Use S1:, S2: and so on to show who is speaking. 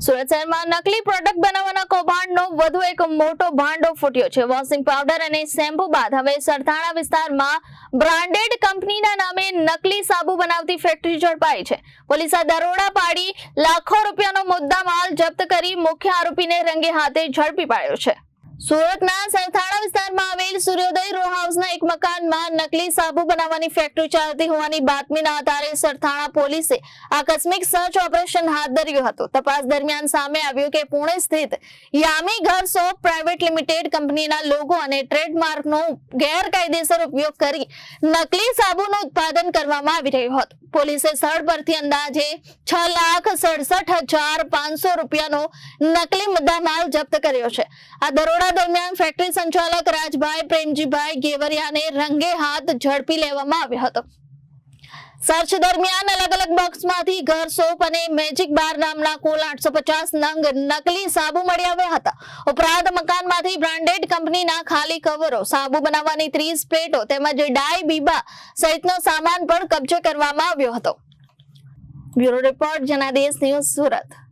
S1: સુરત શહેરમાં નકલી પ્રોડક્ટ બનાવવાના કૌભાંડનો વધુ એક મોટો ભાંડો ફૂટ્યો છે। વોશિંગ પાવડર અને શેમ્પૂ બાદ હવે સરથાણા વિસ્તારમાં બ્રાન્ડેડ કંપનીના નામે નકલી સાબુ બનાવતી ફેક્ટરી ઝડપાઈ છે। પોલીસે દરોડા પાડી લાખો રૂપિયાનો મુદ્દામાલ જપ્ત કરી મુખ્ય આરોપીને રંગે હાથે ઝડપી પાડ્યો છે। સુરતના સરથાણા વિસ્તારમાં આવેલ સૂર્યોદય રો હાઉસના એક મકાનમાં નકલી સાબુ બનાવવાની ફેક્ટરી ચાલતી હોવાની બાતમીના આધારે સરથાણા પોલીસે આકસ્મિક સર્ચ ઓપરેશન હાથ ધર્યું હતું। તપાસ દરમિયાન સામે આવ્યું કે પુણે સ્થિત યામી ઘર સોપ પ્રાઇવેટ લિમિટેડ કંપનીના લોગો અને ટ્રેડમાર્કનો ગેરકાયદેસર ઉપયોગ કરી નકલી સાબુનું ઉત્પાદન કરવામાં આવી રહ્યું હતું। પોલીસે સ્થળ પરથી અંદાજે 6,67,500 રૂપિયાનો નકલી મુદ્દામાલ જપ્ત કર્યો છે। આ દરોડા દરમિયાન ફેક્ટરી સંચાલક રાજભાઈ પ્રેમજીભાઈ ગેવરિયાને રંગે હાથ ઝડપી લેવામાં આવ્યો હતો। સર્ચ દરમિયાન અલગ અલગ બોક્સમાંથી ઘર સોપ અને મેજિક બાર નામના કુલ 850 નંગ નકલી સાબુ મળી આવ્યા હતા। ઉપરાંત મકાનમાંથી બ્રાન્ડેડ કંપનીના ખાલી કવરો, સાબુ બનાવવાની 30 પ્લેટો તેમજ ડાય બીબા સહિતનો સામાન પણ કબજે કરવામાં આવ્યો હતો। Bureau report Janadesh news Surat.